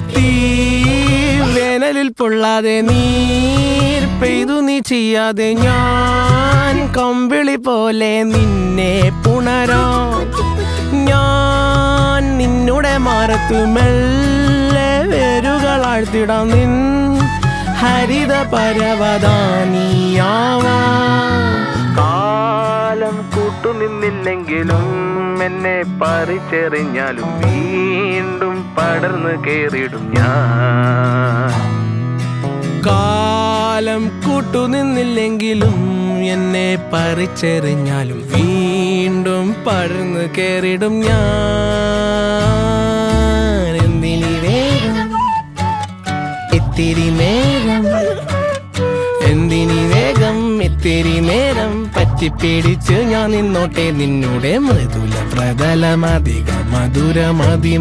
തീ വേനലിൽ പൊള്ളാതെ നീർ പെയ്തു നീ ചെയ്യാതെ ഞാൻ കമ്പിളി പോലെ നിന്നെ പുണരാം ഞാൻ നിന്നുടെ മാറത്തു മെല്ലെ വേരുകളാഴ്ത്തിടാം നിൻ ഹരിത പരവതാനിയാവാം കാലം കൂട്ടുനിന്നില്ലെങ്കിലും എന്നെ പറിച്ചെറിഞ്ഞാലും വീണ്ടും പടർന്നു കേറിടും ഞാൻ കാലം കൂട്ടുനിന്നില്ലെങ്കിലും എന്നെ പറിച്ചെറിഞ്ഞാലും വീണ്ടും പടർന്നു കേറിടും ഞാൻ എന്തിനി വേഗം ഇത്തിരി നേരം എന്തിനി വേഗം ഇത്തിരി നേരം പറ്റിപ്പിടിച്ച് ഞാൻ നിന്നോട്ടെ നിന്നുടെ മൃദുല പ്രതലമധിക മധുരമതിമനോഹരം